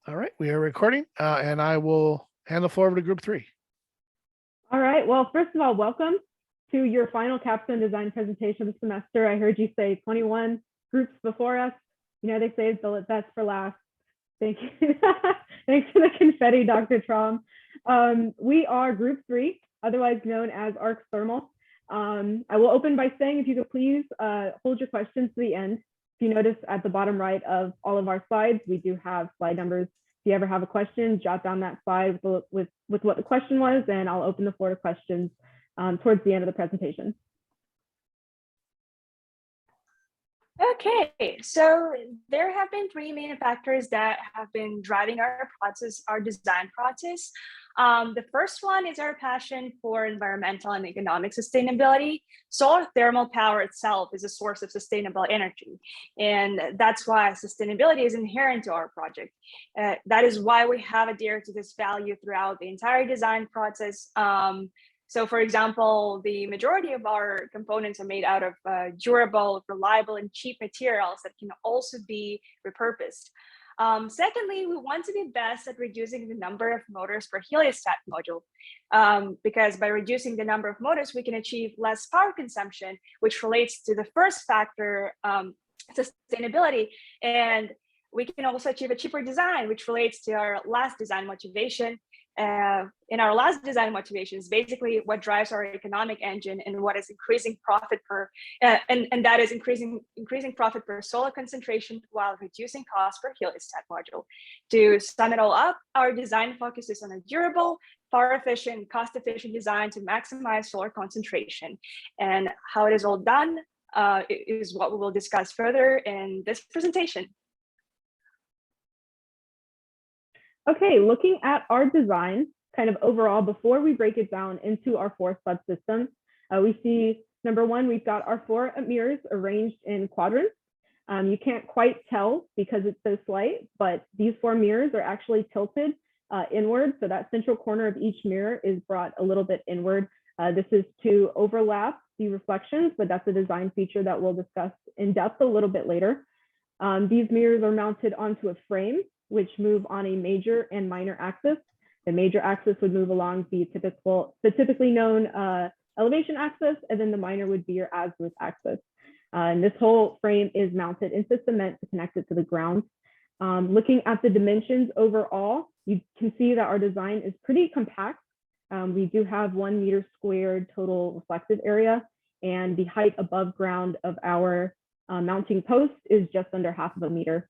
All right, we are recording, and I will hand the floor over to group 3. All right, well, first of all, welcome to your final capstone design presentation of the semester. I heard you say 21 groups before us. You know, they say the best for last. Thank you. Thanks for the confetti, Dr. Traum. We are group 3, otherwise known as ARX Thermal. I will open by saying, if you could please hold your questions to the end. If you notice at the bottom right of all of our slides, we do have slide numbers. If you ever have a question, jot down that slide with what the question was, and I'll open the floor to questions towards the end of the presentation. Okay, so there have been 3 main factors that have been driving our design process. The first one is our passion for environmental and economic sustainability. Solar thermal power itself is a source of sustainable energy, and that's why sustainability is inherent to our project. That is why we have adhered to this value throughout the entire design process. So for example, the majority of our components are made out of durable, reliable, and cheap materials that can also be repurposed. Secondly, we want to be best at reducing the number of motors per heliostat module, because by reducing the number of motors, we can achieve less power consumption, which relates to the first factor, sustainability. And we can also achieve a cheaper design, which relates to our last design motivation. In our last design motivations, basically what drives our economic engine and what is increasing profit per, and that is increasing profit per solar concentration while reducing cost per heliostat module. To sum it all up, our design focuses on a durable, power efficient, cost efficient design to maximize solar concentration. And how it is all done is what we will discuss further in this presentation. Okay, looking at our design, kind of overall, before we break it down into our 4 subsystems, we see, number 1, we've got our 4 mirrors arranged in quadrants. You can't quite tell because it's so slight, but these 4 mirrors are actually tilted inward. So that central corner of each mirror is brought a little bit inward. This is to overlap the reflections, but that's a design feature that we'll discuss in depth a little bit later. These mirrors are mounted onto a frame, which move on a major and minor axis. The major axis would move along the typically known elevation axis, and then the minor would be your azimuth axis. And this whole frame is mounted into cement to connect it to the ground. Looking at the dimensions overall, you can see that our design is pretty compact. We do have 1 meter squared total reflective area, and the height above ground of our mounting post is just under half of a meter.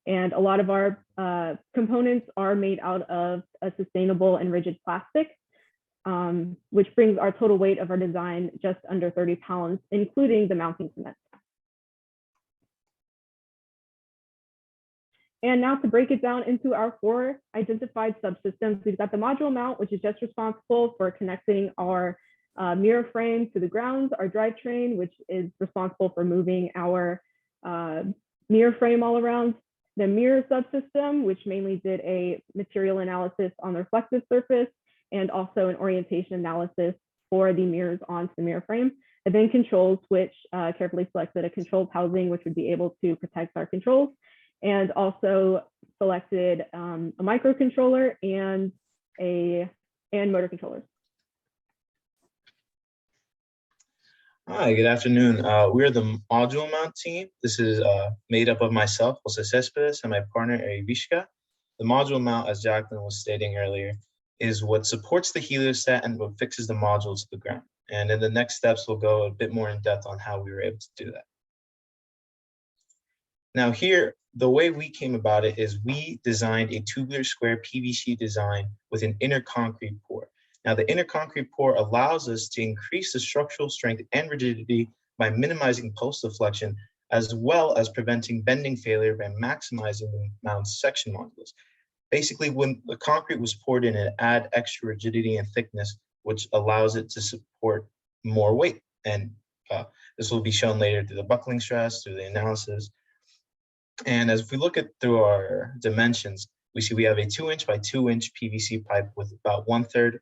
And a lot of our components are made out of a sustainable and rigid plastic, which brings our total weight of our design just under 30 pounds, including the mounting cement. And now to break it down into our 4 identified subsystems, we've got the module mount, which is just responsible for connecting our mirror frame to the ground, our drivetrain, which is responsible for moving our mirror frame all around. The mirror subsystem, which mainly did a material analysis on the reflective surface and also an orientation analysis for the mirrors onto the mirror frame. And then controls, which carefully selected a controlled housing, which would be able to protect our controls, and also selected a microcontroller and motor controllers. Hi, good afternoon. We're the module mount team. This is made up of myself, Jose Cespedes, and my partner, Erivishka. The module mount, as Jacqueline was stating earlier, is what supports the heliostat and what fixes the module to the ground. And in the next steps, we'll go a bit more in depth on how we were able to do that. Now here, the way we came about it is we designed a tubular square PVC design with an inner concrete pour. Now, the inner concrete pour allows us to increase the structural strength and rigidity by minimizing post deflection, as well as preventing bending failure by maximizing the mount's section modulus. Basically, when the concrete was poured in, it added extra rigidity and thickness, which allows it to support more weight. And this will be shown later through the buckling stress, through the analysis. And as we look at through our dimensions, we see we have a 2-inch by 2-inch PVC pipe with about 1/3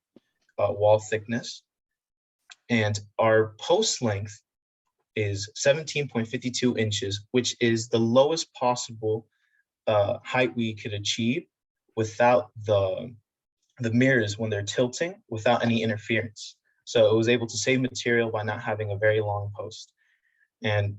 wall thickness, and our post length is 17.52 inches, which is the lowest possible height we could achieve without the mirrors when they're tilting without any interference. So it was able to save material by not having a very long post. And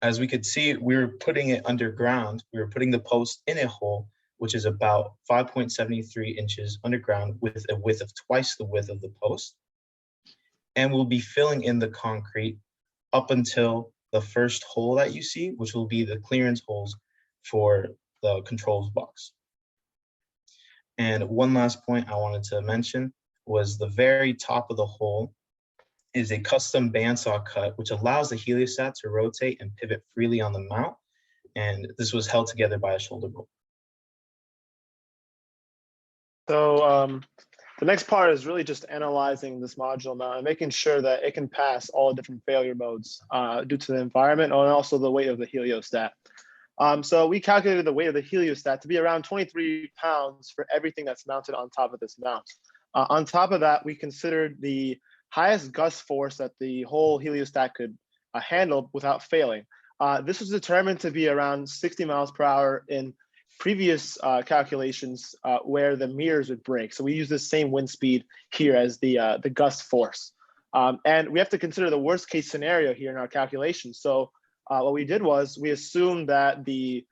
as we could see, we were putting it underground. We were putting the post in a hole, which is about 5.73 inches underground with a width of twice the width of the post. And we'll be filling in the concrete up until the first hole that you see, which will be the clearance holes for the controls box. And one last point I wanted to mention was the very top of the hole is a custom bandsaw cut, which allows the heliostat to rotate and pivot freely on the mount. And this was held together by a shoulder bolt. So the next part is really just analyzing this module mount and making sure that it can pass all the different failure modes due to the environment and also the weight of the heliostat. So we calculated the weight of the heliostat to be around 23 pounds for everything that's mounted on top of this mount. On top of that, we considered the highest gust force that the whole heliostat could handle without failing. This was determined to be around 60 miles per hour in previous calculations where the mirrors would break. So we use the same wind speed here as the gust force. And we have to consider the worst case scenario here in our calculations. So what we did was we assumed that the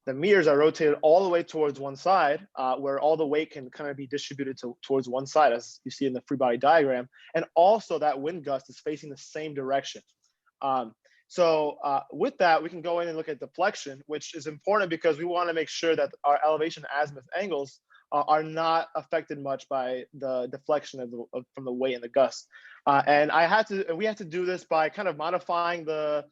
mirrors are rotated all the way towards one side, where all the weight can kind of be distributed towards one side, as you see in the free body diagram. And also that wind gust is facing the same direction. So with that, we can go in and look at deflection, which is important because we want to make sure that our elevation azimuth angles are not affected much by the deflection from the weight and the gust. And we had to do this by kind of modifying the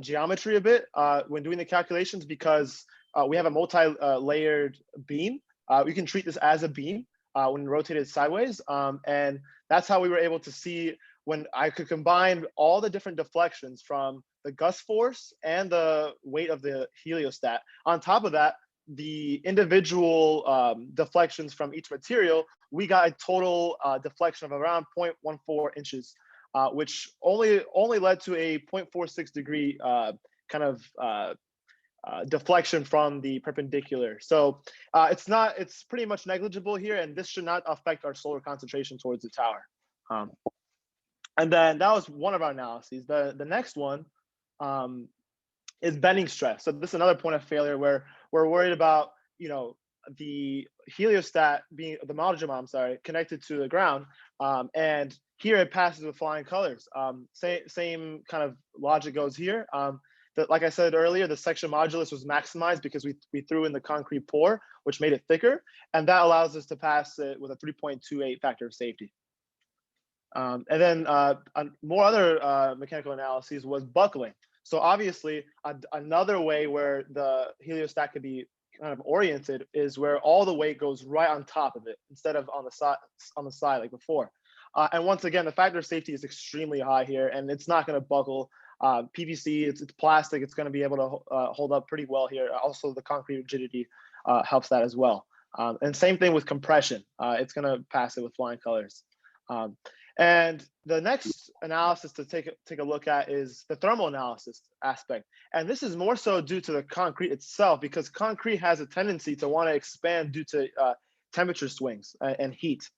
geometry a bit when doing the calculations, because we have a multi-layered beam. We can treat this as a beam when rotated sideways. And that's how we were able to see when I could combine all the different deflections from the gust force and the weight of the heliostat. On top of that, the individual deflections from each material, we got a total deflection of around 0.14 inches, which only led to a 0.46 degree kind of deflection from the perpendicular. So it's pretty much negligible here, and this should not affect our solar concentration towards the tower. And then that was one of our analyses. The next one is bending stress. So this is another point of failure where we're worried about, the heliostat being the module mount, connected to the ground. And here it passes with flying colors. Same kind of logic goes here. Like I said earlier, the section modulus was maximized because we threw in the concrete pour, which made it thicker. And that allows us to pass it with a 3.28 factor of safety. And then more other mechanical analyses was buckling. So obviously, another way where the heliostat could be kind of oriented is where all the weight goes right on top of it instead of on the side like before. And once again, the factor of safety is extremely high here, and it's not going to buckle. PVC, it's plastic. It's going to be able to hold up pretty well here. Also, the concrete rigidity helps that as well. And same thing with compression. It's going to pass it with flying colors. And the next analysis to take a look at is the thermal analysis aspect. And this is more so due to the concrete itself, because concrete has a tendency to want to expand due to temperature swings and heat.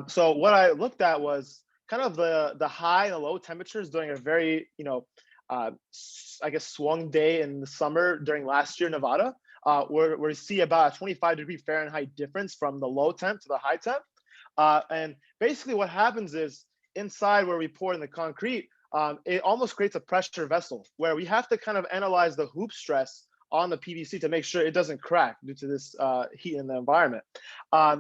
So what I looked at was kind of the high and the low temperatures during a very, I guess, swung day in the summer during last year in Nevada, where we see about a 25-degree Fahrenheit difference from the low temp to the high temp. And basically what happens is inside where we pour in the concrete, it almost creates a pressure vessel where we have to kind of analyze the hoop stress on the PVC to make sure it doesn't crack due to this heat in the environment.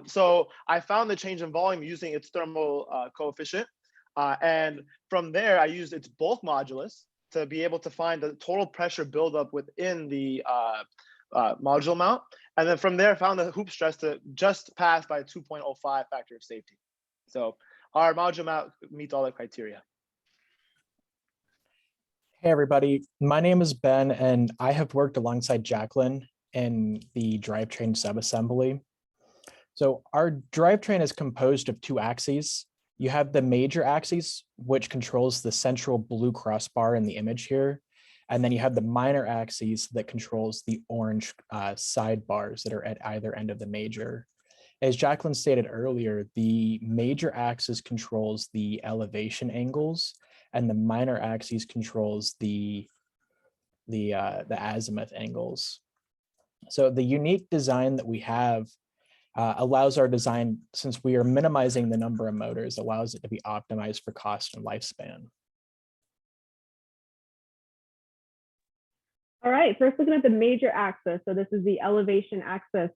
So I found the change in volume using its thermal coefficient. And from there, I used its bulk modulus to be able to find the total pressure buildup within the module mount. And then from there, I found the hoop stress to just pass by a 2.05 factor of safety. So our module mount meets all the criteria. Hey, everybody. My name is Ben, and I have worked alongside Jacqueline in the drivetrain subassembly. So our drivetrain is composed of two axes. You have the major axis, which controls the central blue crossbar in the image here. And then you have the minor axes that controls the orange sidebars that are at either end of the major. As Jacqueline stated earlier, the major axis controls the elevation angles, and the minor axis controls the azimuth angles. So the unique design that we have allows our design, since we are minimizing the number of motors, allows it to be optimized for cost and lifespan. All right, first looking at the major axis. So this is the elevation axis.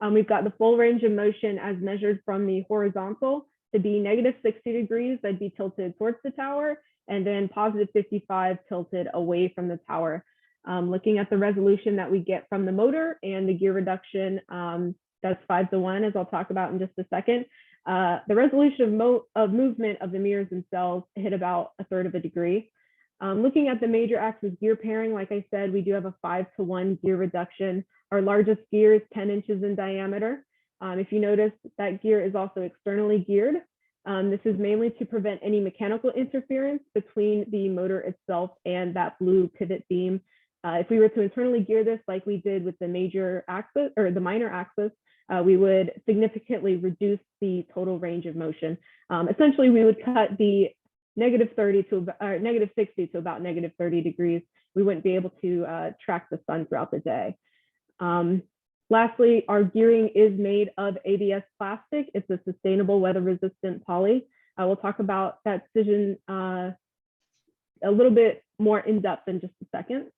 We've got the full range of motion as measured from the horizontal to be -60 degrees, that'd be tilted towards the tower, and then +55 tilted away from the tower. Looking at the resolution that we get from the motor and the gear reduction, that's 5:1, as I'll talk about in just a second. The resolution of movement of the mirrors themselves hit about 1/3 of a degree. Looking at the major axis gear pairing, like I said, we do have a 5:1 gear reduction. Our largest gear is 10 inches in diameter. If you notice, that gear is also externally geared. This is mainly to prevent any mechanical interference between the motor itself and that blue pivot beam. If we were to internally gear this like we did with the major axis or the minor axis, we would significantly reduce the total range of motion. Essentially, we would cut the -60 to about -30 degrees. We wouldn't be able to track the sun throughout the day. Lastly, our gearing is made of ABS plastic. It's a sustainable weather resistant poly. I will talk about that decision a little bit more in depth in just a second.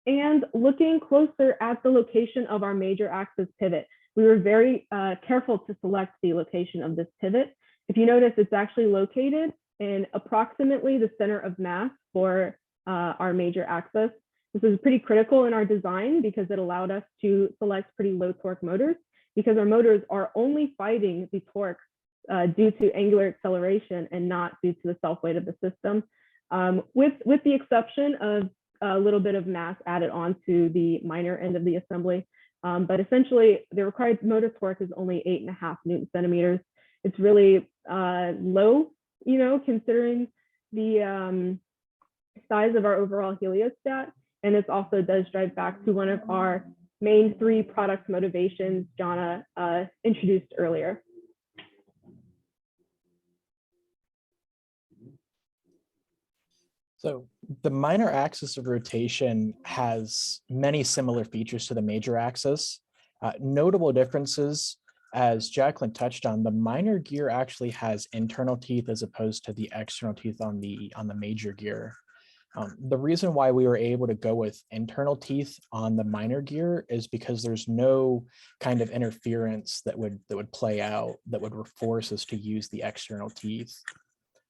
And looking closer at the location of our major axis pivot, we were very careful to select the location of this pivot. If you notice, it's actually located in approximately the center of mass for our major axis. This is pretty critical in our design because it allowed us to select pretty low torque motors, because our motors are only fighting the torque due to angular acceleration and not due to the self weight of the system, with the exception of a little bit of mass added onto the minor end of the assembly. But essentially, the required motor torque is only 8.5 Newton centimeters. It's really low, considering the size of our overall heliostat. And this also does drive back to one of our main 3 product motivations Jana introduced earlier. So the minor axis of rotation has many similar features to the major axis. Notable differences, as Jacqueline touched on, the minor gear actually has internal teeth as opposed to the external teeth on the major gear. The reason why we were able to go with internal teeth on the minor gear is because there's no kind of interference that would play out that would force us to use the external teeth.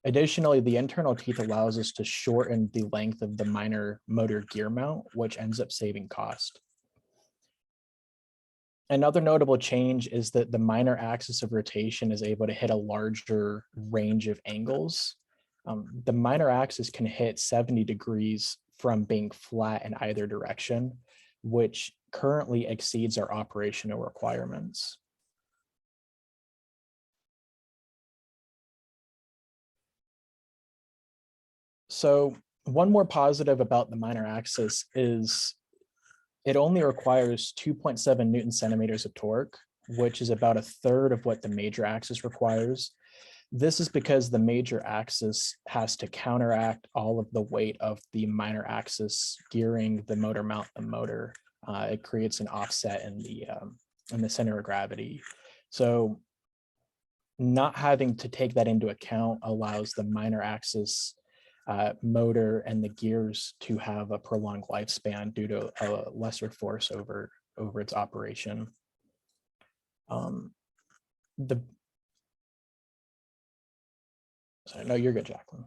Additionally, the internal teeth allows us to shorten the length of the minor motor gear mount, which ends up saving cost. Another notable change is that the minor axis of rotation is able to hit a larger range of angles. The minor axis can hit 70 degrees from being flat in either direction, which currently exceeds our operational requirements. So one more positive about the minor axis is it only requires 2.7 Newton centimeters of torque, which is about 1/3 of what the major axis requires. This is because the major axis has to counteract all of the weight of the minor axis gearing the motor mount the motor. It creates an offset in the center of gravity. So not having to take that into account allows the minor axis motor and the gears to have a prolonged lifespan due to a lesser force over its operation. Sorry, no, you're good, Jacqueline.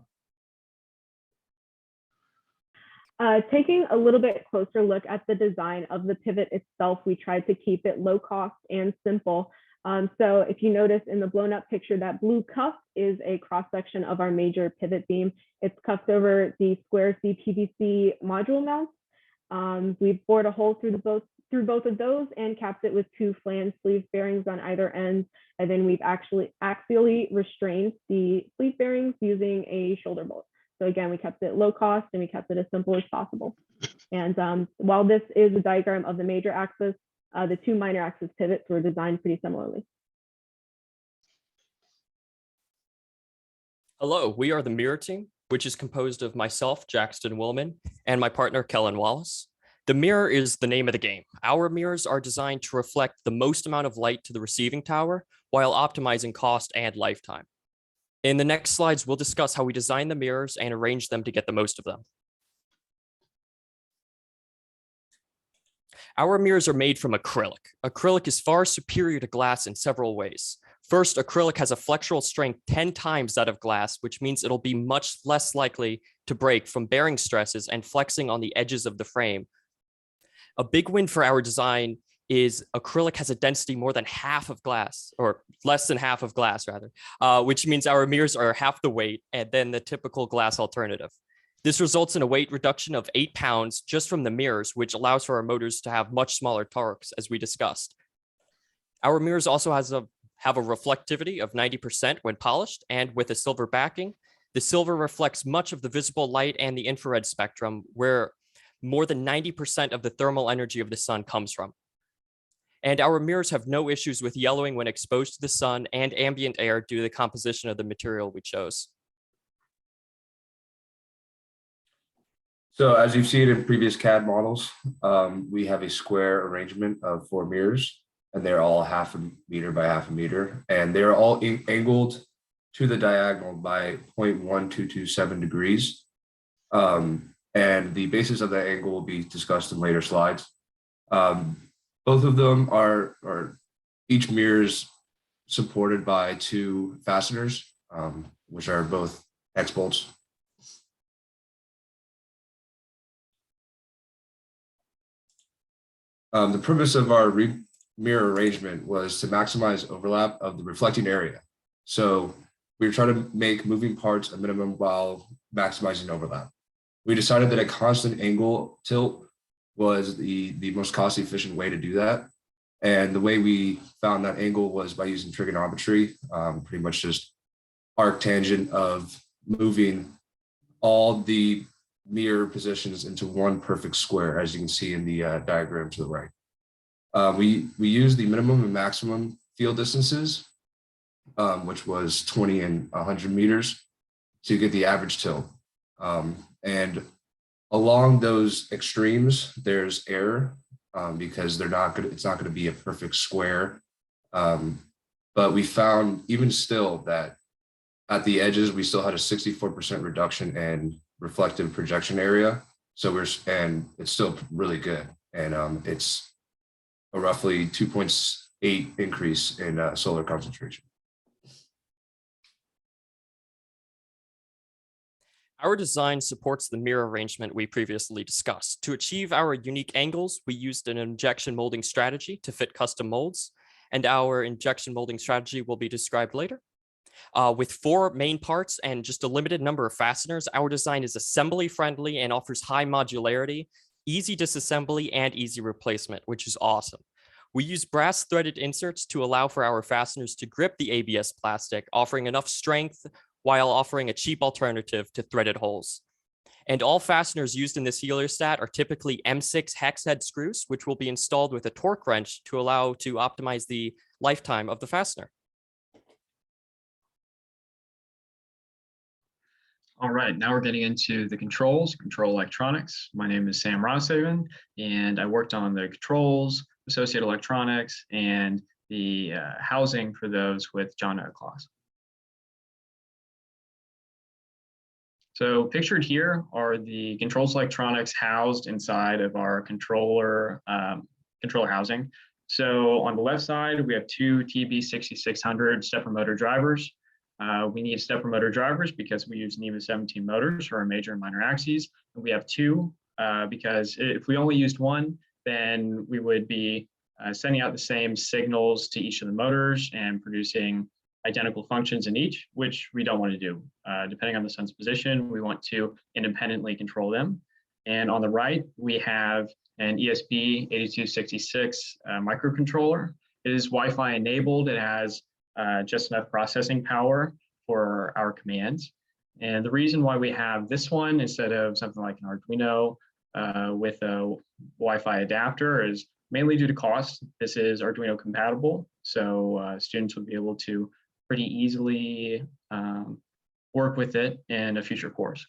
Taking a little bit closer look at the design of the pivot itself, we tried to keep it low cost and simple. So if you notice in the blown up picture, that blue cuff is a cross section of our major pivot beam. It's cuffed over the square CPVC module mounts. We've bored a hole through both of those and capped it with 2 flange sleeve bearings on either end. And then we've actually axially restrained the sleeve bearings using a shoulder bolt. So again, we kept it low cost and we kept it as simple as possible. And while this is a diagram of the major axis, the two minor axis pivots were designed pretty similarly. Hello, we are the Mirror team, which is composed of myself, Jackson Willman, and my partner, Kellen Wallace. The mirror is the name of the game. Our mirrors are designed to reflect the most amount of light to the receiving tower while optimizing cost and lifetime. In the next slides, we'll discuss how we design the mirrors and arrange them to get the most of them. Our mirrors are made from acrylic. Acrylic is far superior to glass in several ways. First, acrylic has a flexural strength 10 times that of glass, which means it'll be much less likely to break from bearing stresses and flexing on the edges of the frame. A big win for our design is acrylic has a density more than half of glass, or less than half of glass rather, which means our mirrors are half the weight and than the typical glass alternative. This results in a weight reduction of 8 pounds just from the mirrors, which allows for our motors to have much smaller torques, as we discussed. Our mirrors also have a reflectivity of 90% when polished, and with a silver backing. The silver reflects much of the visible light and the infrared spectrum, where more than 90% of the thermal energy of the sun comes from. And our mirrors have no issues with yellowing when exposed to the sun and ambient air due to the composition of the material we chose. So as you've seen in previous CAD models, we have a square arrangement of 4 mirrors, and they're all 1/2 meter by 1/2 meter, and they're all angled to the diagonal by 0.1227 degrees. And the basis of that angle will be discussed in later slides. Both of them are each mirror is supported by 2 fasteners, which are both X bolts. The purpose of our mirror arrangement was to maximize overlap of the reflecting area. So we were trying to make moving parts a minimum while maximizing overlap. We decided that a constant angle tilt was the most cost efficient way to do that. And the way we found that angle was by using trigonometry, pretty much just arctangent of moving all the mirror positions into one perfect square, as you can see in the diagram to the right. We used the minimum and maximum field distances, which was 20 and 100 meters, to get the average tilt. And along those extremes, there's error because it's not going to be a perfect square. But we found even still that at the edges, we still had a 64% reduction in reflective projection area. So and it's still really good. And it's a roughly 2.8 increase in solar concentration. Our design supports the mirror arrangement we previously discussed. To achieve our unique angles, we used an injection molding strategy to fit custom molds, and our injection molding strategy will be described later. With 4 main parts and just a limited number of fasteners, our design is assembly friendly and offers high modularity, easy disassembly, and easy replacement, which is awesome. We use brass threaded inserts to allow for our fasteners to grip the ABS plastic, offering enough strength while offering a cheap alternative to threaded holes. And all fasteners used in this heliostat are typically M6 hex head screws, which will be installed with a torque wrench to allow to optimize the lifetime of the fastener. All right, now we're getting into the controls, control electronics. My name is Sam Rosshaven, and I worked on the controls, associated electronics, and the housing for those with John Claus. So pictured here are the controls electronics housed inside of our controller housing. So on the left side, we have 2 TB6600 stepper motor drivers. We need stepper motor drivers because we use NEMA 17 motors for our major and minor axes. And we have 2 because if we only used 1, then we would be sending out the same signals to each of the motors and producing identical functions in each, which we don't want to do. Depending on the sun's position, we want to independently control them. And on the right, we have an ESP8266 microcontroller. It is Wi-Fi enabled. It has just enough processing power for our commands. And the reason why we have this one instead of something like an Arduino with a Wi-Fi adapter is mainly due to cost. This is Arduino compatible, so students will be able to pretty easily work with it in a future course.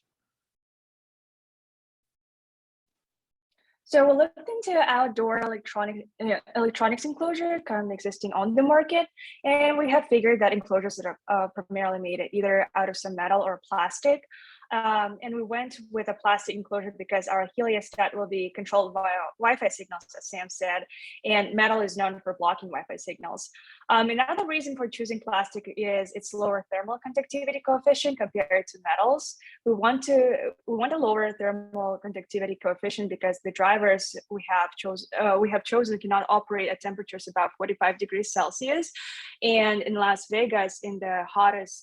So we looked into outdoor electronics enclosure currently existing on the market, and we have figured that enclosures that are primarily made either out of some metal or plastic. And we went with a plastic enclosure because our heliostat will be controlled via Wi-Fi signals, as Sam said, and metal is known for blocking Wi-Fi signals. Another reason for choosing plastic is its lower thermal conductivity coefficient compared to metals. We want a lower thermal conductivity coefficient because the drivers we have chosen cannot operate at temperatures above 45 degrees Celsius. And in Las Vegas, in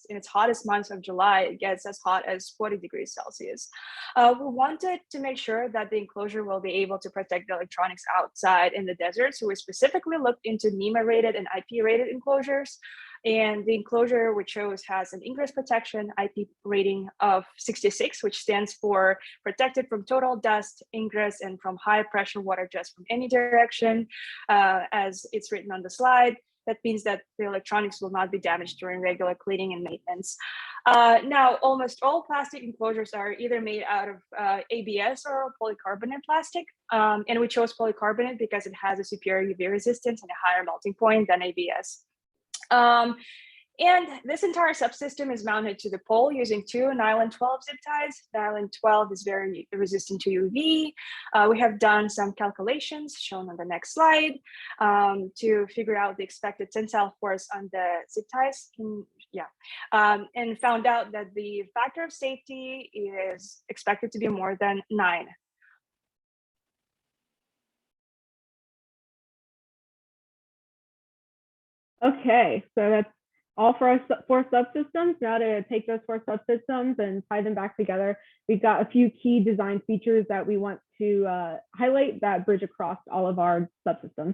its hottest months of July, it gets as hot as 40 degrees Celsius. We wanted to make sure that the enclosure will be able to protect the electronics outside in the desert. So we specifically looked into NEMA rated and IP rated enclosures. And the enclosure we chose has an ingress protection IP rating of 66, which stands for protected from total dust, ingress, and from high pressure water just from any direction, as it's written on the slide. That means that the electronics will not be damaged during regular cleaning and maintenance. Now, almost all plastic enclosures are either made out of ABS or polycarbonate plastic. And we chose polycarbonate because it has a superior UV resistance and a higher melting point than ABS. And this entire subsystem is mounted to the pole using two nylon 12 zip ties. Nylon 12 is very resistant to UV. We have done some calculations shown on the next slide to figure out the expected tensile force on the zip ties. And found out that the factor of safety is expected to be more than 9. Okay, so that's all for our 4 subsystems. Now to take those 4 subsystems and tie them back together, we've got a few key design features that we want to highlight that bridge across all of our subsystems.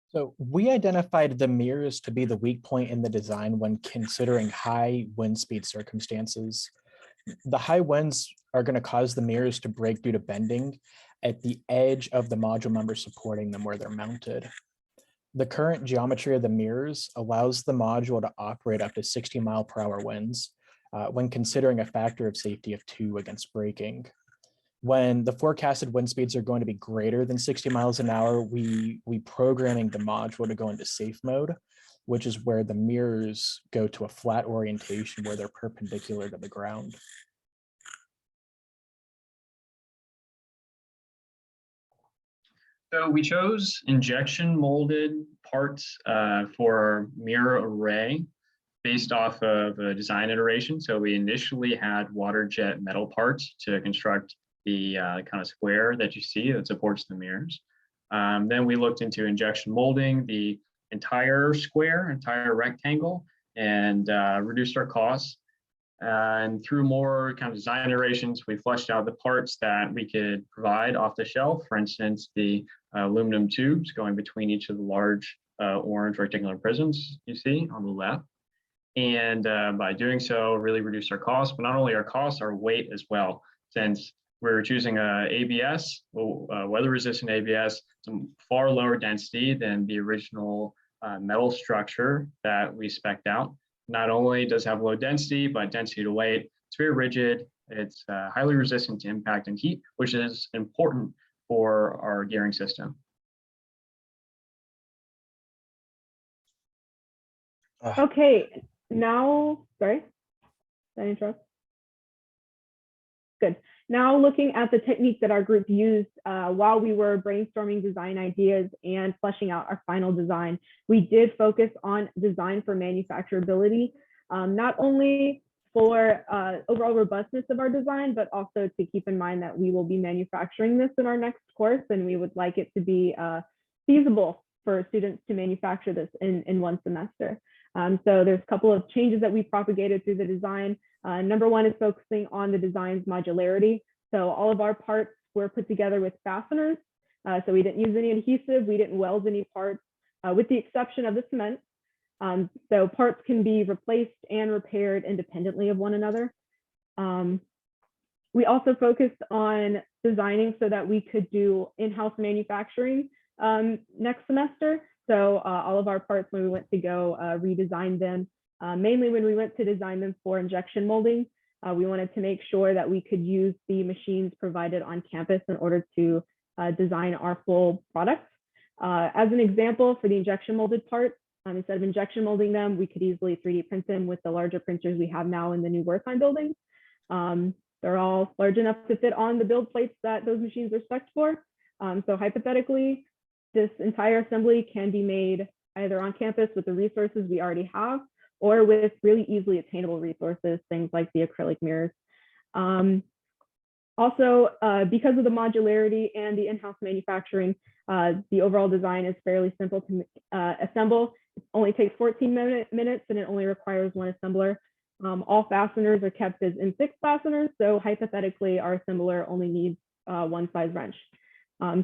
So we identified the mirrors to be the weak point in the design when considering high wind speed circumstances. The high winds are going to cause the mirrors to break due to bending at the edge of the module member supporting them where they're mounted. The current geometry of the mirrors allows the module to operate up to 60-mile-per-hour winds when considering a factor of safety of 2 against braking. When the forecasted wind speeds are going to be greater than 60 miles an hour, we programming the module to go into safe mode, which is where the mirrors go to a flat orientation where they're perpendicular to the ground. So we chose injection molded parts for mirror array based off of a design iteration. So we initially had water jet metal parts to construct the kind of square that you see that supports the mirrors. Then we looked into injection molding the entire square, entire rectangle, and reduced our costs. And through more kind of design iterations, we fleshed out the parts that we could provide off the shelf. For instance, the aluminum tubes going between each of the large orange rectangular prisms you see on the left. And by doing so, really reduce our costs, but not only our costs, our weight as well. Since we're choosing ABS, weather-resistant ABS, some far lower density than the original metal structure that we spec'd out. Not only does it have low density, but density to weight. It's very rigid. It's highly resistant to impact and heat, which is important for our gearing system. Okay, now, sorry, did I interrupt? Good. Now looking at the technique that our group used while we were brainstorming design ideas and fleshing out our final design, we did focus on design for manufacturability, not only for overall robustness of our design, but also to keep in mind that we will be manufacturing this in our next course, and we would like it to be feasible for students to manufacture this in one semester. So there's a couple of changes that we propagated through the design. Number 1 is focusing on the design's modularity. So all of our parts were put together with fasteners. So we didn't use any adhesive, we didn't weld any parts, with the exception of the cement. So parts can be replaced and repaired independently of one another. We also focused on designing so that we could do in-house manufacturing next semester. So all of our parts, when we went to go redesign them, mainly when we went to design them for injection molding, we wanted to make sure that we could use the machines provided on campus in order to design our full products. As an example, for the injection molded parts, instead of injection molding them, we could easily 3D print them with the larger printers we have now in the new Wertheim building. They're all large enough to fit on the build plates that those machines are spec'd for. So hypothetically, this entire assembly can be made either on campus with the resources we already have, or with really easily attainable resources, things like the acrylic mirrors. Also, because of the modularity and the in-house manufacturing, the overall design is fairly simple to assemble. It only takes 14 minutes and it only requires one assembler. All fasteners are kept as M6 fasteners, so hypothetically, our assembler only needs one size wrench.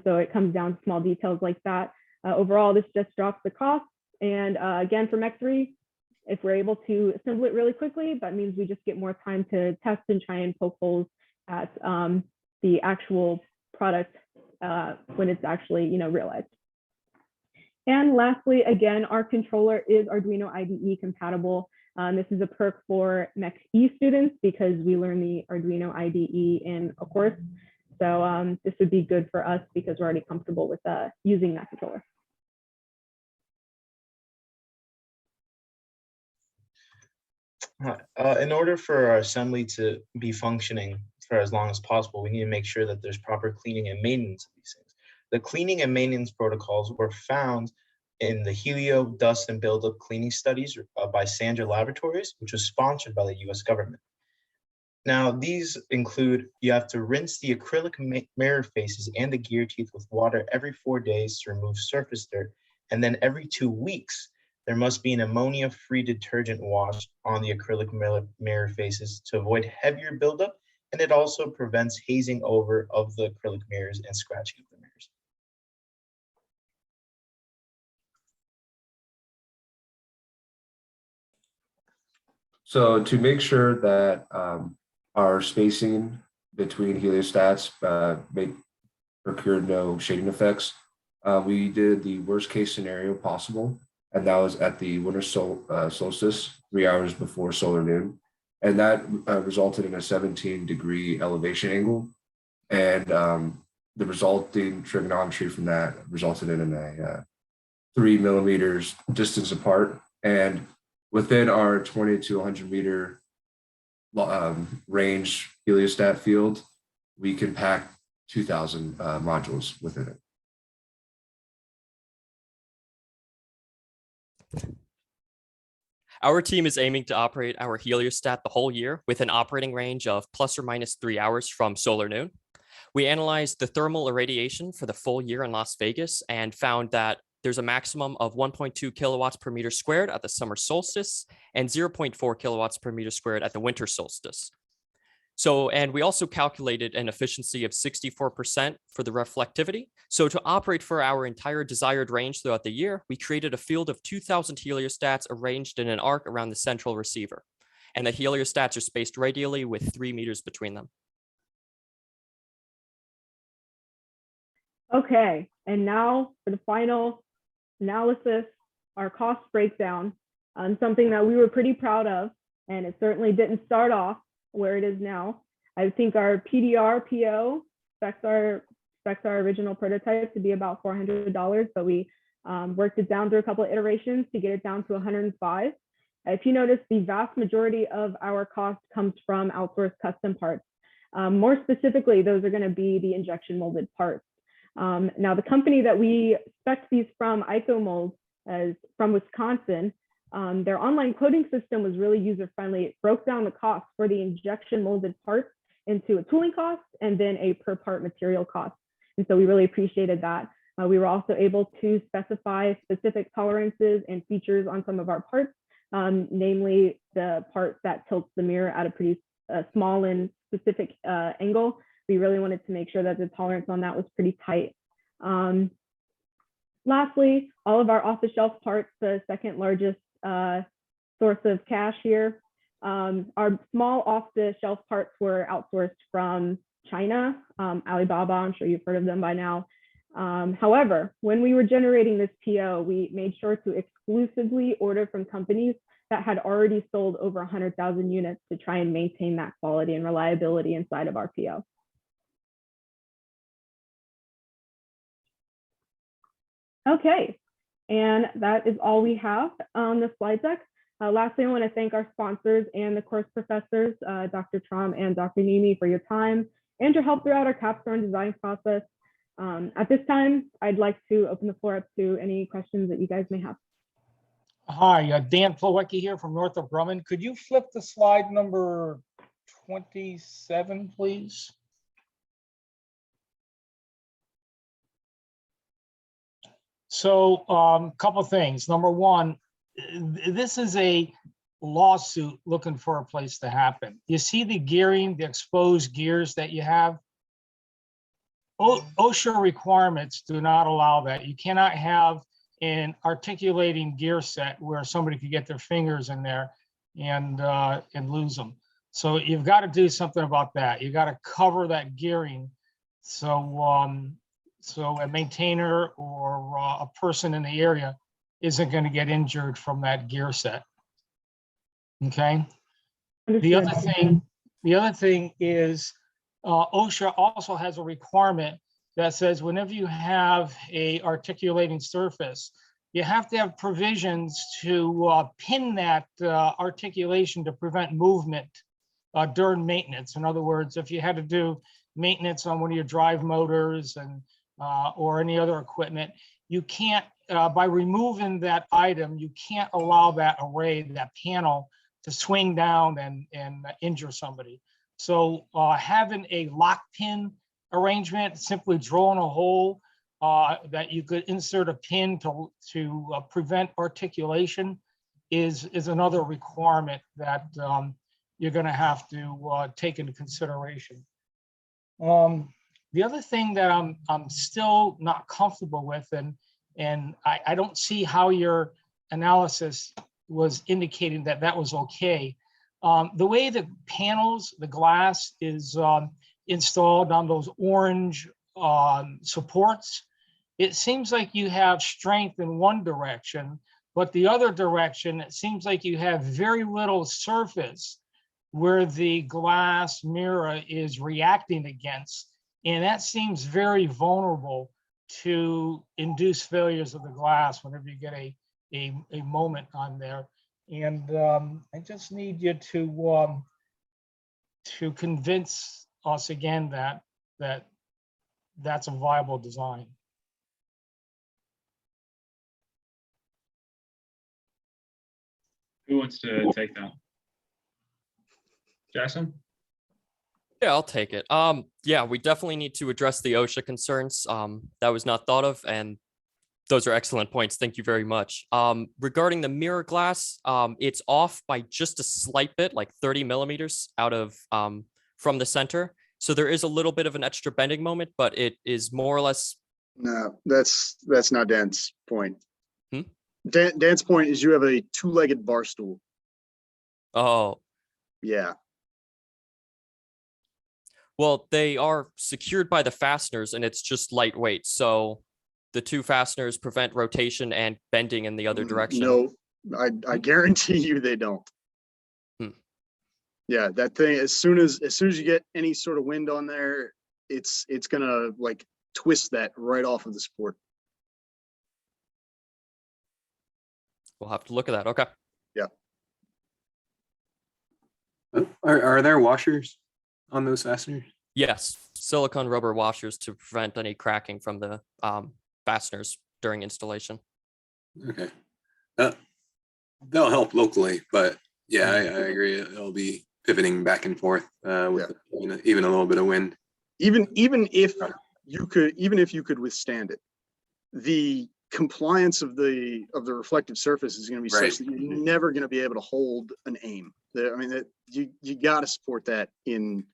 So it comes down to small details like that. Overall, this just drops the cost. And again, for Mech 3, if we're able to assemble it really quickly, that means we just get more time to test and try and poke holes at the actual product when it's actually realized. And lastly, again, our controller is Arduino IDE compatible. This is a perk for Mech E students because we learn the Arduino IDE in a course. So this would be good for us because we're already comfortable with using that controller. In order for our assembly to be functioning for as long as possible, we need to make sure that there's proper cleaning and maintenance of these things. The cleaning and maintenance protocols were found in the Helio, dust, and buildup cleaning studies by Sandra Laboratories, which was sponsored by the US government. Now, these include, you have to rinse the acrylic mirror faces and the gear teeth with water every 4 days to remove surface dirt, and then every 2 weeks, there must be an ammonia-free detergent wash on the acrylic mirror faces to avoid heavier buildup, and it also prevents hazing over of the acrylic mirrors and scratching of the mirrors. So to make sure that our spacing between heliostats procured no shading effects, we did the worst case scenario possible, and that was at the winter solstice, 3 hours before solar noon. And that resulted in a 17-degree elevation angle. And the resulting trigonometry from that resulted in a 3 millimeters distance apart. And within our 20 to 100 meter range heliostat field, we can pack 2,000 modules within it. Our team is aiming to operate our heliostat the whole year with an operating range of plus or minus 3 hours from solar noon. We analyzed the thermal irradiation for the full year in Las Vegas and found that there's a maximum of 1.2 kilowatts per meter squared at the summer solstice and 0.4 kilowatts per meter squared at the winter solstice. So, and we also calculated an efficiency of 64% for the reflectivity. So to operate for our entire desired range throughout the year, we created a field of 2,000 heliostats arranged in an arc around the central receiver. And the heliostats are spaced radially with 3 meters between them. Okay, and now for the final analysis, our cost breakdown on something that we were pretty proud of, and it certainly didn't start off where it is now. I think our PDR PO specs our original prototype to be about $400, but we worked it down through a couple of iterations to get it down to 105. If you notice, the vast majority of our cost comes from outsourced custom parts. More specifically, those are going to be the injection molded parts. Now, the company that we spec these from, IcoMold, is from Wisconsin. Their online quoting system was really user-friendly. It broke down the cost for the injection molded parts into a tooling cost and then a per part material cost. And so we really appreciated that. We were also able to specify specific tolerances and features on some of our parts, namely the part that tilts the mirror at a pretty small and specific angle. We really wanted to make sure that the tolerance on that was pretty tight. Lastly, all of our off-the-shelf parts, the second largest source of cash here. Our small off-the-shelf parts were outsourced from China, Alibaba, I'm sure you've heard of them by now. However, when we were generating this PO, we made sure to exclusively order from companies that had already sold over 100,000 units to try and maintain that quality and reliability inside of our PO. Okay, and that is all we have on the slide deck. Lastly, I want to thank our sponsors and the course professors, Dr. Trom and Dr. Nimi, for your time and your help throughout our capstone design process. At this time, I'd like to open the floor up to any questions that you guys may have. Hi, Dan Plawecki here from Northrop Grumman. Could you flip the slide number 27, please? So couple things. Number one, this is a lawsuit looking for a place to happen. You see the gearing, the exposed gears that you have? OSHA requirements do not allow that. You cannot have an articulating gear set where somebody could get their fingers in there and lose them. So you've got to do something about that. You got to cover that gearing so so a maintainer or a person in the area isn't going to get injured from that gear set. Okay. The other thing is OSHA also has a requirement that says whenever you have a articulating surface, you have to have provisions to pin that articulation to prevent movement during maintenance. In other words, if you had to do maintenance on one of your drive motors and or any other equipment, you can't, by removing that item, you can't allow that array, that panel, to swing down and injure somebody. So having a lock pin arrangement, simply drilling a hole that you could insert a pin to prevent articulation is another requirement that you're going to have to take into consideration. The other thing that I'm still not comfortable with, and I don't see how your analysis was indicating that that was okay. The way the panels, the glass is installed on those orange supports, it seems like you have strength in one direction, but the other direction, it seems like you have very little surface where the glass mirror is reacting against. And that seems very vulnerable to induce failures of the glass whenever you get a moment on there. And I just need you to convince us again that that's a viable design. Who wants to take that? Jackson? Yeah, I'll take it. Yeah, we definitely need to address the OSHA concerns. That was not thought of, and those are excellent points. Thank you very much. Regarding the mirror glass, it's off by just a slight bit, like 30 millimeters out of from the center. So there is a little bit of an extra bending moment, but it is more or less. No, that's not Dan's point. Hmm? Dan's point is you have a two-legged bar stool. Oh, Yeah. well, they are secured by the fasteners and it's just lightweight. So the two fasteners prevent rotation and bending in the other direction. No, I guarantee you they don't. Yeah, that thing, as soon as you get any sort of wind on there, it's gonna like twist that right off of the support. We'll have to look at that. Okay. Yeah. Are there washers on those fasteners? Yes, silicone rubber washers to prevent any cracking from the fasteners during installation. Okay. They'll help locally, but yeah, I agree. It'll be pivoting back and forth with even a little bit of wind. Even if you could withstand it, the compliance of the reflective surface is going to be such that you're never going to be able to hold an aim. I mean, that you got to support that in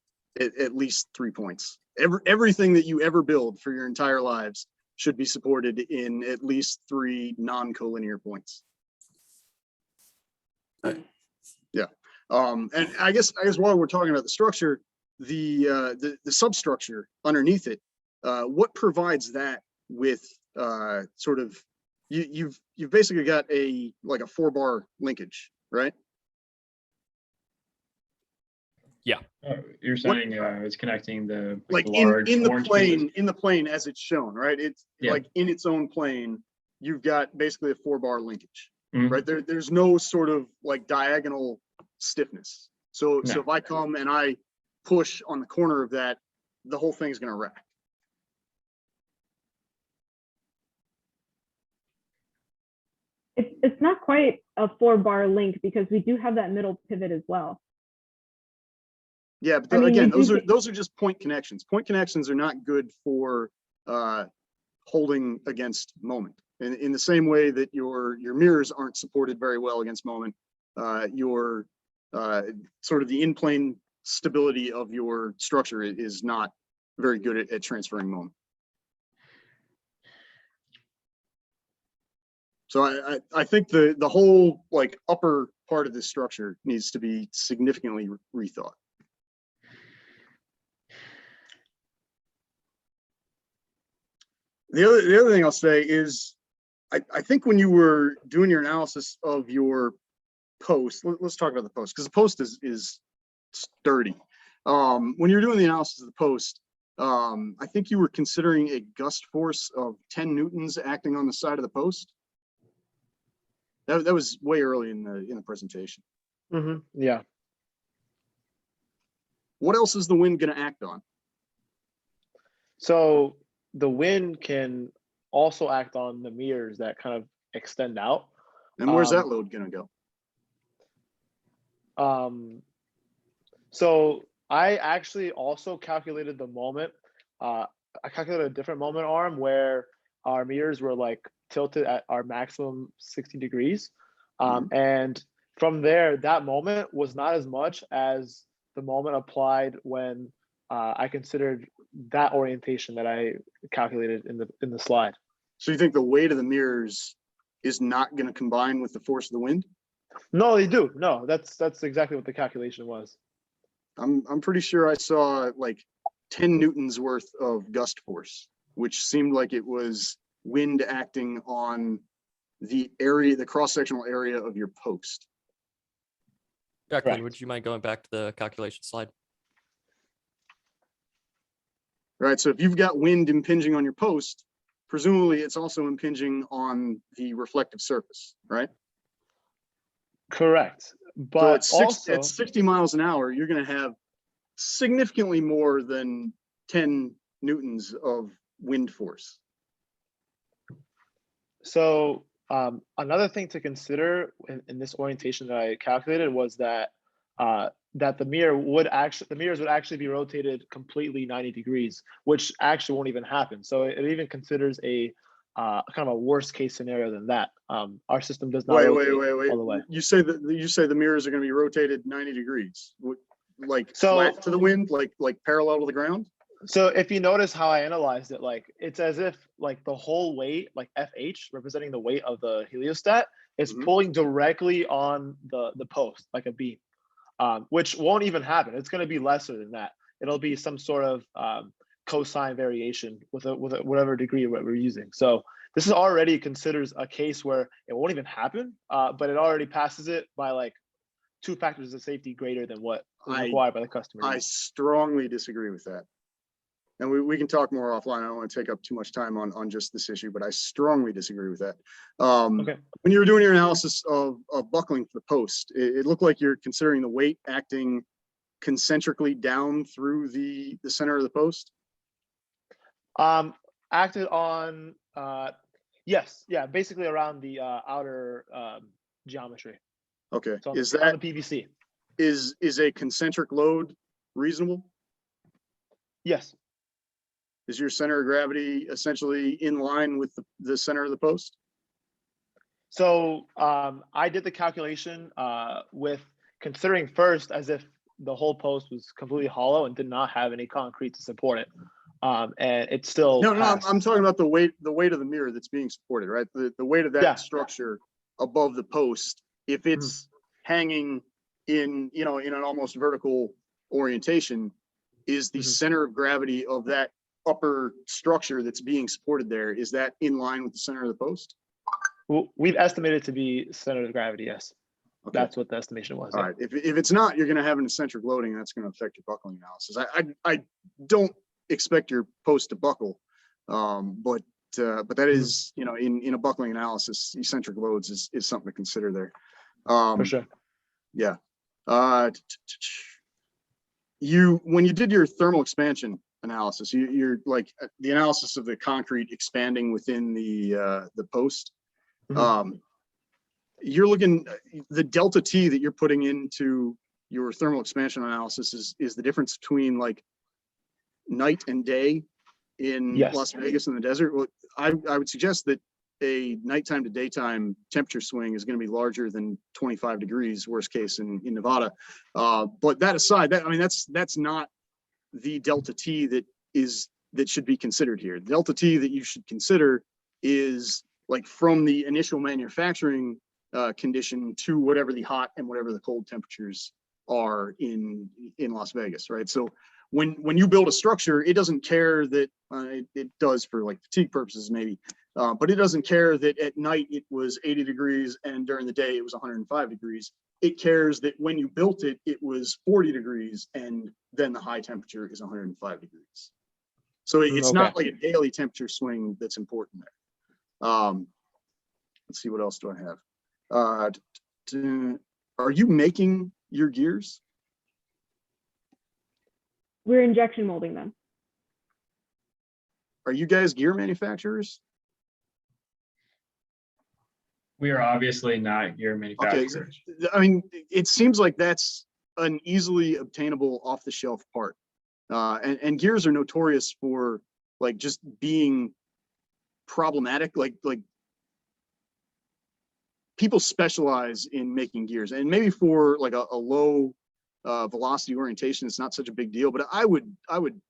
at least 3 points. Everything that you ever build for your entire lives should be supported in at least 3 non-collinear points. Yeah. And I guess while we're talking about the structure, the substructure underneath it, what provides that with sort of you've basically got like a 4-bar linkage, right? Yeah. You're saying it's connecting the Like large in the orange plane pieces? in the plane as it's shown, right? It's Yeah. like in its own plane, you've got basically a 4-bar linkage, Mhm. right? There's no sort of like diagonal stiffness. So No. if I come and I push on the corner of that, the whole thing's gonna rack. It's not quite a 4-bar link because we do have that middle pivot as well. Yeah, but I mean, again, we do those are just point connections. Point connections are not good for holding against moment. In the same way that your mirrors aren't supported very well against moment, your sort of the in-plane stability of your structure is not very good at transferring moment. So I think the whole like upper part of this structure needs to be significantly rethought. The other thing I'll say is I think when you were doing your analysis of your post, let's talk about the post, because the post is sturdy. When you're doing the analysis of the post, I think you were considering a gust force of 10 newtons acting on the side of the post. That was way early in the presentation. Yeah. What else is the wind going to act on? So the wind can also act on the mirrors that kind of extend out. And where's that load going to go? So I actually also calculated the moment. I calculated a different moment arm where our mirrors were like tilted at our maximum 60 degrees. And from there, that moment was not as much as the moment applied when I considered that orientation that I calculated in the slide. So you think the weight of the mirrors is not going to combine with the force of the wind? No, they do. No, that's exactly what the calculation was. I'm pretty sure I saw like 10 newtons worth of gust force, which seemed like it was wind acting on the area, the cross-sectional area of your post. Jacqueline, would you mind going back to the calculation slide? Right, so if you've got wind impinging on your post, presumably it's also impinging on the reflective surface, right? Correct. But so also at 60 miles an hour, you're going to have significantly more than 10 newtons of wind force. So another thing to consider in this orientation that I calculated was that that the mirrors would actually be rotated completely 90 degrees, which actually won't even happen. So it even considers a kind of a worst case scenario than that. Our system does not rotate all the way. You say the mirrors are going to be rotated 90 degrees, like flat to the wind, like parallel to the ground? So if you notice how I analyzed it, like it's as if like the whole weight, like FH representing the weight of the heliostat, is pulling directly on the post like a beam, which won't even happen. It's going to be lesser than that. It'll be some sort of cosine variation with whatever degree we're using. So this is already considers a case where it won't even happen, but it already passes it by like 2 factors of safety greater than what is required by the customer. I strongly disagree with that. And we can talk more offline. I don't want to take up too much time on just this issue, but I strongly disagree with that. Okay. When you were doing your analysis of buckling for the post, it looked like you're considering the weight acting concentrically down through the center of the post. Acted on, yes, yeah, basically around the outer geometry. Okay, So is on that the PVC? Is a concentric load reasonable? Yes. Is your center of gravity essentially in line with the center of the post? So I did the calculation with considering first as if the whole post was completely hollow and did not have any concrete to support it. And it's still no, I'm talking about the weight of the mirror that's being supported, right? The weight of that structure above the post, if it's hanging in, you know, in an almost vertical orientation, is the center of gravity of that upper structure that's being supported there, is that in line with the center of the post? Well, we've estimated to be center of gravity, yes. Okay. That's what the estimation was. All right. If it's not, you're going to have an eccentric loading, and that's going to affect your buckling analysis. I don't expect your post to buckle, but that is, you know, in a buckling analysis, eccentric loads is something to consider there. For sure. Yeah. When you did your thermal expansion analysis, you're like the analysis of the concrete expanding within the post. You're looking, the delta T that you're putting into your thermal expansion analysis is the difference between like night and day in Las Vegas and the desert. Well, I would suggest that a nighttime to daytime temperature swing is going to be larger than 25 degrees, worst case in Nevada. But that aside, I mean, that's not the delta T that should be considered here. The delta T that you should consider is like from the initial manufacturing condition to whatever the hot and whatever the cold temperatures are in Las Vegas, right? So when you build a structure, it doesn't care that it does for like fatigue purposes maybe, but it doesn't care that at night it was 80 degrees and during the day it was 105 degrees. It cares that when you built it, it was 40 degrees and then the high temperature is 105 degrees. So it's not like a daily temperature swing that's important there. Let's see, what else do I have? Are you making your gears? We're injection molding them. Are you guys gear manufacturers? We are obviously not gear manufacturers. Okay, I mean, it seems like that's an easily obtainable off-the-shelf part. And gears are notorious for like just being problematic. Like people specialize in making gears, and maybe for like a low velocity orientation, it's not such a big deal. But I would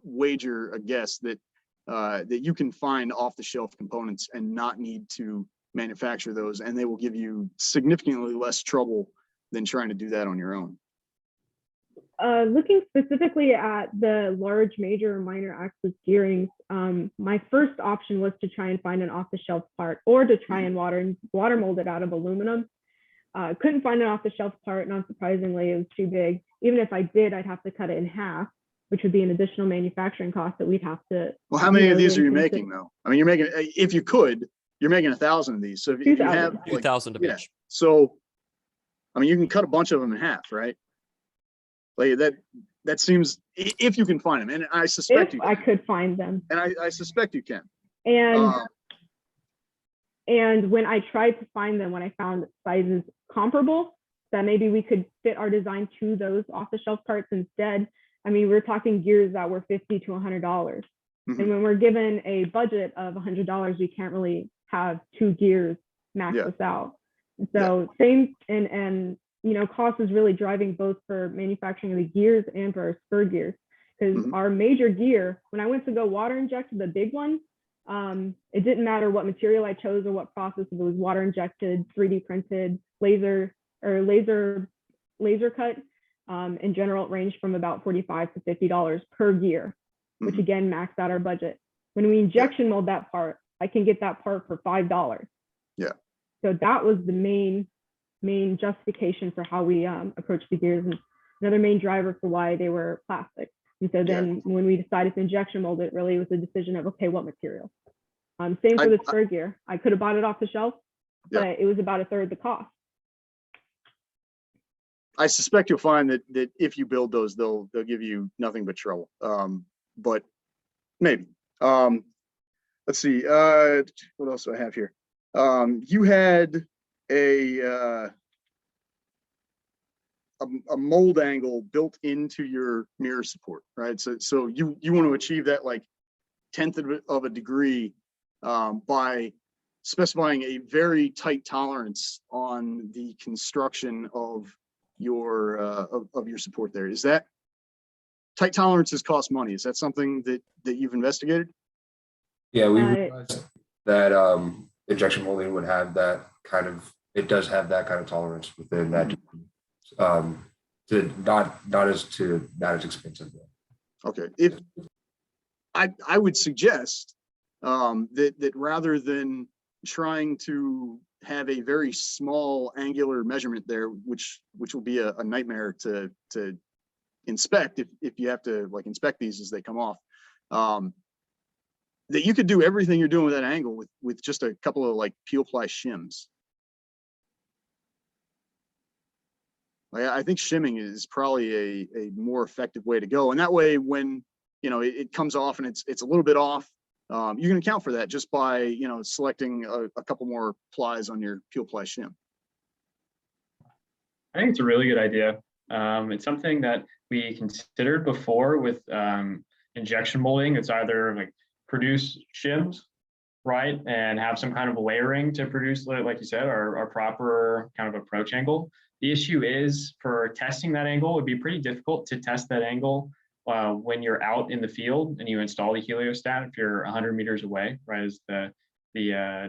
wager a guess that that you can find off-the-shelf components and not need to manufacture those, and they will give you significantly less trouble than trying to do that on your own. Looking specifically at the large, major, and minor axis gearings, my first option was to try and find an off-the-shelf part or to try and water mold it out of aluminum. Couldn't find an off-the-shelf part, not surprisingly, it was too big. Even if I did, I'd have to cut it in half, which would be an additional manufacturing cost that we'd have to. Well, how many of these are you making though? I mean, you're making, if you could, you're making 1,000 of these. So if you have like, 2,000 of each. So, I mean, you can cut a bunch of them in half, right? Like that seems, if you can find them, and I suspect I could find them, and I suspect you can. And when I tried to find them, when I found sizes comparable, that maybe we could fit our design to those off-the-shelf parts instead. I mean, we're talking gears that were $50 to $100, and when we're given a budget of $100, we can't really have 2 gears max us out. So same, and you know, cost is really driving both for manufacturing the gears and for our spur gears, because our major gear, when I went to go water inject the big one, it didn't matter what material I chose or what process. If it was water injected, 3D printed, laser cut, in general, it ranged from about $45 to $50 per gear, which again maxed out our budget. When we injection mold that part, I can get that part for $5. Yeah. So that was the main justification for how we approached the gears, and another main driver for why they were plastic. And so then when we decided to injection mold it, really was a decision of, okay, what material? Same for the spur gear. I could have bought it off the shelf, but it was about 1/3 the cost. I suspect you'll find that if you build those, they'll give you nothing but trouble. But maybe. Let's see. What else do I have here? You had a mold angle built into your mirror support, right? So you want to achieve that like 1/10 of a degree by specifying a very tight tolerance on the construction of your support there. Is that tight tolerances cost money? Is that something that you've investigated? Yeah, we realized that injection molding would have that kind of it does have that kind of tolerance within that, to not as expensive. Okay, if I would suggest that rather than trying to have a very small angular measurement there, which will be a nightmare to inspect if you have to like inspect these as they come off, that you could do everything you're doing with that angle with just a couple of like peel ply shims. I think shimming is probably a more effective way to go, and that way when it comes off and it's a little bit off, you can account for that just by selecting a couple more plies on your peel ply shim. I think it's a really good idea. It's something that we considered before with injection molding. It's either like produce shims, right, and have some kind of layering to produce, like you said, our proper kind of approach angle. The issue is for testing that angle, it'd be pretty difficult to test that angle when you're out in the field and you install the heliostat if you're 100 meters away, right, as the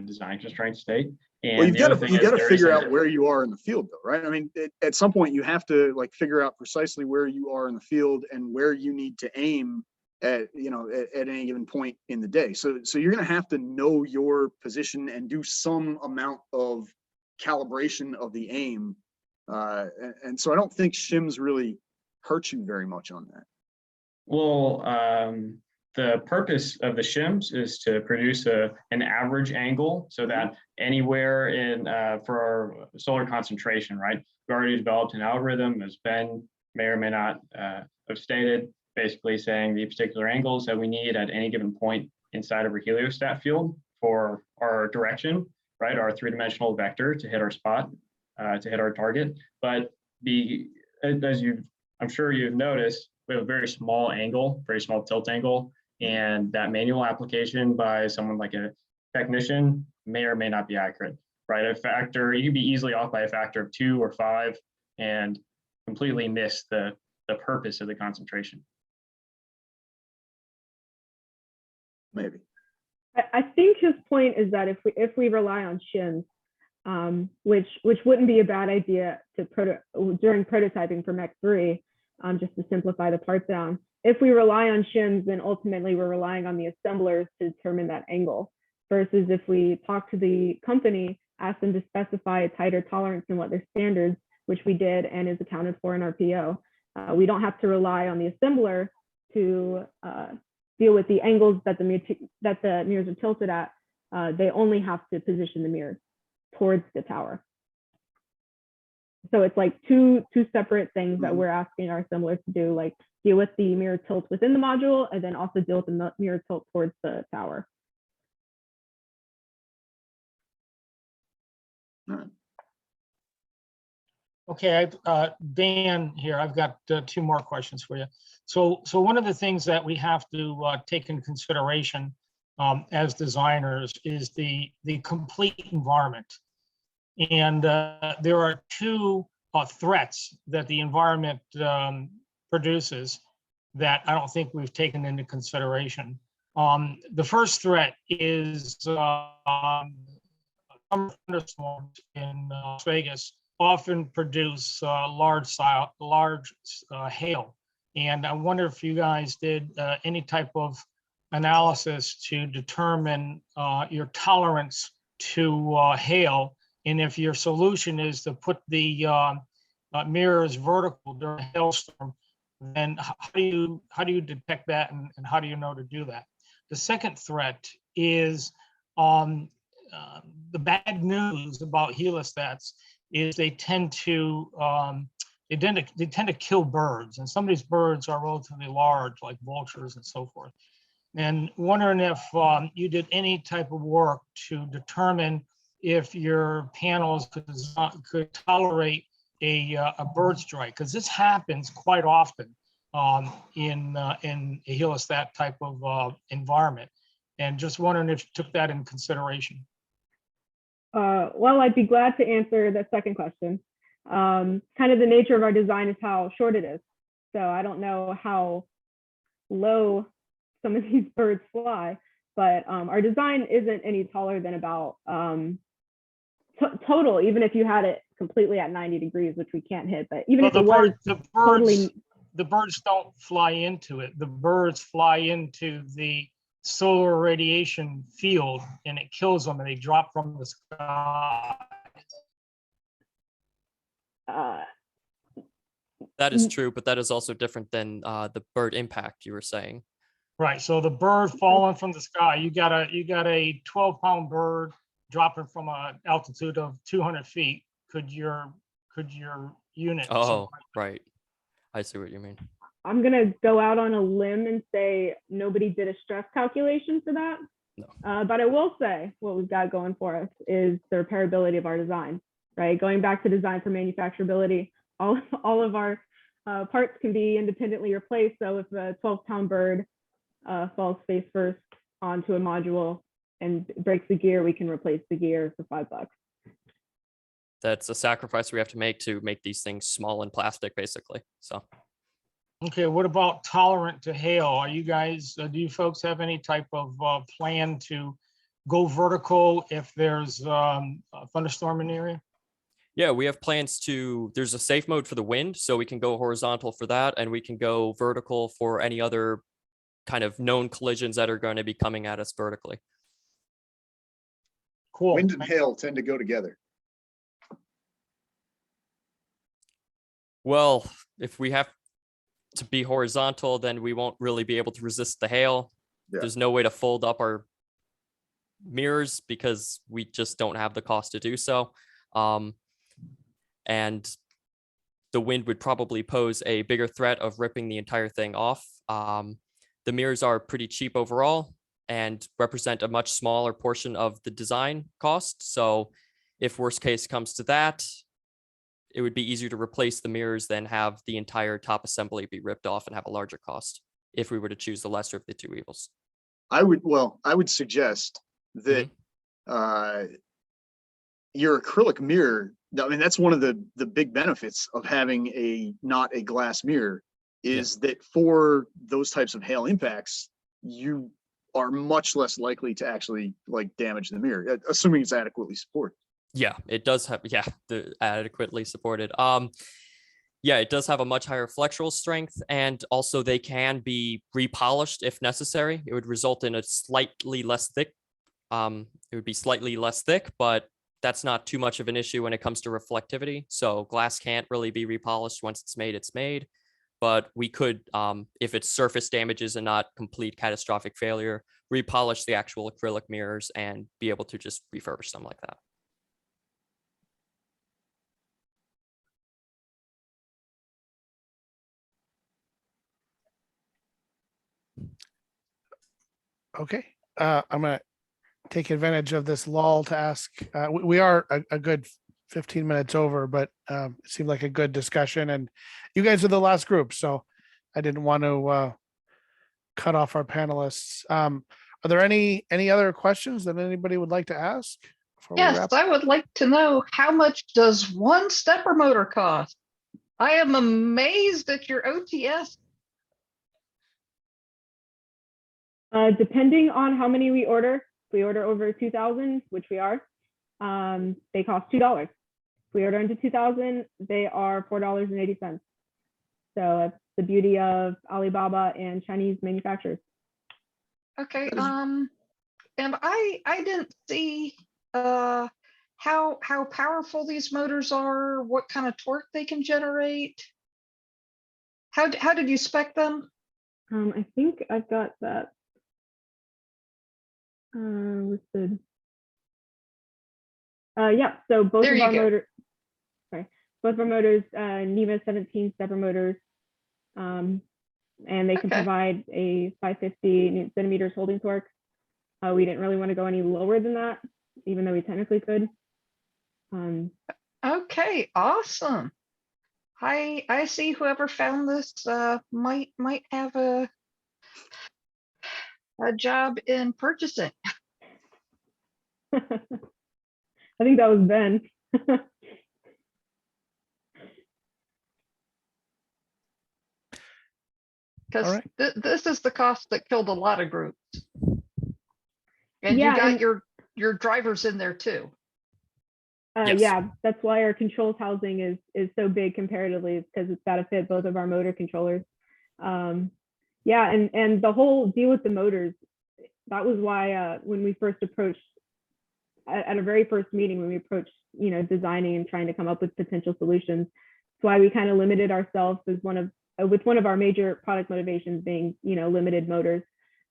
design constraints state. And well, you got to figure out where where you are in the field, though, right? I mean, at some point you have to like figure out precisely where you are in the field and where you need to aim at any given point in the day. So you're going to have to know your position and do some amount of calibration of the aim. And so I don't think shims really hurt you very much on that. Well, the purpose of the shims is to produce an average angle so that anywhere in for our solar concentration, right? We already developed an algorithm, as Ben may or may not have stated, basically saying the particular angles that we need at any given point inside of our heliostat field for our direction, right? Our three-dimensional vector to hit our spot, to hit our target. But I'm sure you've noticed, we have a very small angle, very small tilt angle, and that manual application by someone like a technician may or may not be accurate, right? You can be easily off by a factor of 2 or 5 and completely miss the purpose of the concentration. Maybe. I think his point is that if we rely on shims, which wouldn't be a bad idea during prototyping for Mech 3, just to simplify the parts down. If we rely on shims, then ultimately we're relying on the assemblers to determine that angle. Versus if we talk to the company, ask them to specify a tighter tolerance than what their standards, which we did and is accounted for in our PO. We don't have to rely on the assembler to deal with the angles that the mirrors are tilted at. They only have to position the mirrors towards the tower. So it's like two separate things that we're asking our assemblers to do, like deal with the mirror tilt within the module and then also deal with the mirror tilt towards the tower. All right. Okay, Dan here, I've got 2 more questions for you. So one of the things that we have to take into consideration as designers is the complete environment. And there are 2 threats that the environment produces that I don't think we've taken into consideration. The first threat is thunderstorms in Las Vegas often produce large hail. And I wonder if you guys did any type of analysis to determine your tolerance to hail. And if your solution is to put the mirrors vertical during a hailstorm, then how do you detect that and how do you know to do that? The second threat is the bad news about heliostats is they tend to kill birds, and some of these birds are relatively large, like vultures and so forth. And wondering if you did any type of work to determine if your panels could tolerate a bird strike, because this happens quite often in a heliostat type of environment. And just wondering if you took that in consideration. Well, I'd be glad to answer the second question. Kind of the nature of our design is how short it is. So I don't know how low some of these birds fly, but our design isn't any taller than about 10 Total, even if you had it completely at 90 degrees, which we can't hit, but even Well, if it was totally, the birds don't fly into it. The birds fly into the solar radiation field and it kills them and they drop from the sky. That is true, but that is also different than the bird impact you were saying. Right. So the bird falling from the sky, you got a 12-pound bird dropping from an altitude of 200 feet. Could your unit? Oh, right. I see what you mean. I'm gonna go out on a limb and say nobody did a stress calculation for that. No. But I will say what we've got going for us is the repairability of our design, right? Going back to design for manufacturability, all of our parts can be independently replaced. So if a 12-pound bird falls face first onto a module and breaks the gear, we can replace the gear for $5. That's a sacrifice we have to make these things small and plastic, basically. So. Okay, what about tolerant to hail? Are you guys, do you folks have any type of plan to go vertical if there's a thunderstorm in the area? Yeah, we have plans there's a safe mode for the wind, so we can go horizontal for that, and we can go vertical for any other kind of known collisions that are going to be coming at us vertically. Cool. Wind and hail tend to go together. Well, if we have to be horizontal, then we won't really be able to resist the hail. Yeah. There's no way to fold up our mirrors because we just don't have the cost to do so. And the wind would probably pose a bigger threat of ripping the entire thing off. The mirrors are pretty cheap overall and represent a much smaller portion of the design cost. So if worst case comes to that, it would be easier to replace the mirrors than have the entire top assembly be ripped off and have a larger cost if we were to choose the lesser of the two evils. I would suggest that your acrylic mirror, I mean, that's one of the big benefits of having not a glass mirror is that for those types of hail impacts, you are much less likely to actually like damage the mirror, assuming it's adequately supported. Yeah, it does have, the adequately supported. Yeah, it does have a much higher flexural strength, and also they can be repolished if necessary. It would result in a slightly less thick. It would be slightly less thick, but that's not too much of an issue when it comes to reflectivity. So glass can't really be repolished. Once it's made, it's made. But we could, if it's surface damages and not complete catastrophic failure, repolish the actual acrylic mirrors and be able to just refurbish them like that. Okay, I'm gonna take advantage of this lull to ask, we are a good 15 minutes over, but it seemed like a good discussion, and you guys are the last group, so I didn't want to cut off our panelists. Are there any other questions that anybody would like to ask? Yes, I would like to know, how much does one stepper motor cost? I am amazed at your OTS. Depending on how many we order, if we order over 2,000, which we are, they cost $2. If we order into 2,000, they are $4.80. So that's the beauty of Alibaba and Chinese manufacturers. Okay, and I didn't see how powerful these motors are, what kind of torque they can generate. How did you spec them? I think I've got that listed. Yeah, so both of our motors, both of our motors, NEMA 17 stepper motors, and they can provide a 550 Newton centimeters holding torque. We didn't really want to go any lower than that, even though we technically could. Okay, awesome. I see whoever found this might have a job in purchasing. I think that was Ben. Because this is the cost that killed a lot of groups. And you got your drivers in there too. Yes. Yeah, that's why our controls housing is so big comparatively, because it's got to fit both of our motor controllers. Yeah, and the whole deal with the motors, that was why when we first approached at a very first meeting, when we approached, designing and trying to come up with potential solutions, that's why we kind of limited ourselves as one of our major product motivations being, limited motors.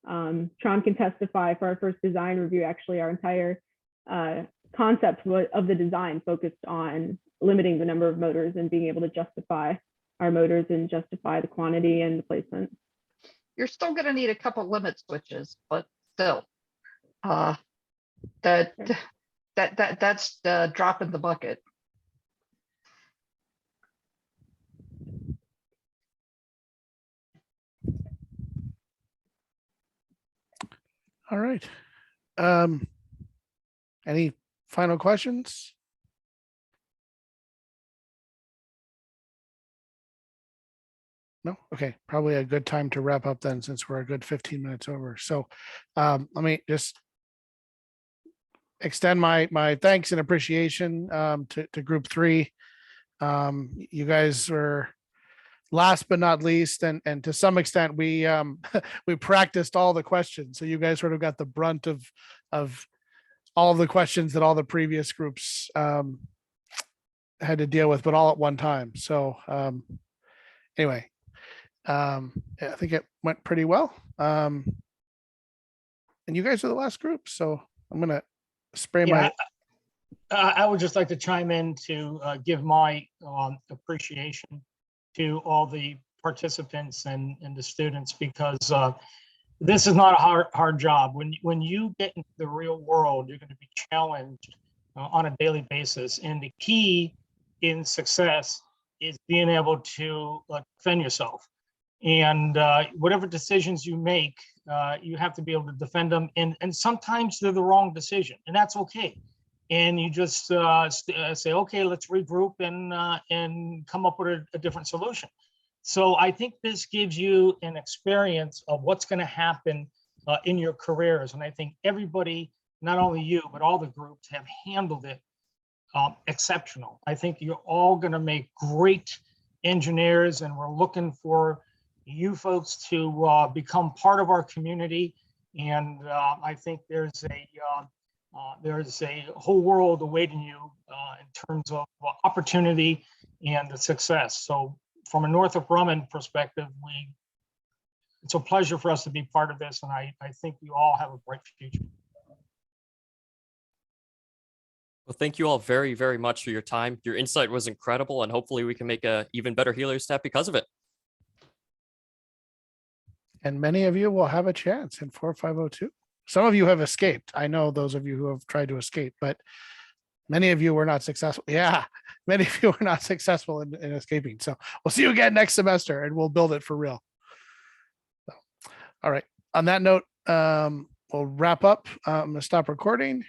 Tron can testify for our first design review. Actually, our entire concept of the design focused on limiting the number of motors and being able to justify our motors and justify the quantity and the placement. You're still going to need a couple limit switches, but still, that's the drop in the bucket. All right. Any final questions? No? Okay, probably a good time to wrap up then, since we're a good 15 minutes over. So let me just extend my thanks and appreciation to group 3. You guys were last but not least, and to some extent we we practiced all the questions. So you guys sort of got the brunt of all of the questions that all the previous groups had to deal with, but all at one time. So anyway, I think it went pretty well. And you guys are the last group, so I'm gonna spray my. I would just like to chime in to give my appreciation to all the participants and the students, because this is not a hard job. When you get into the real world, you're going to be challenged on a daily basis, and the key in success is being able to defend yourself. And whatever decisions you make, you have to be able to defend them. And sometimes they're the wrong decision, and that's okay. And you just say, okay, let's regroup and come up with a different solution. So I think this gives you an experience of what's going to happen in your careers. And I think everybody, not only you, but all the groups have handled it exceptional. I think you're all going to make great engineers, and we're looking for you folks to become part of our community. And I think there's a whole world awaiting you in terms of opportunity and success. So from a Northrop Grumman perspective, it's a pleasure for us to be part of this, and I think you all have a bright future. Well, thank you all very, very much for your time. Your insight was incredible, and hopefully we can make a even better heliostat because of it. And many of you will have a chance in 4502. Some of you have escaped. I know those of you who have tried to escape, but many of you were not successful. Yeah, many of you were not successful in escaping. So we'll see you again next semester, and we'll build it for real. So, all right. On that note, we'll wrap up. I'm going to stop recording.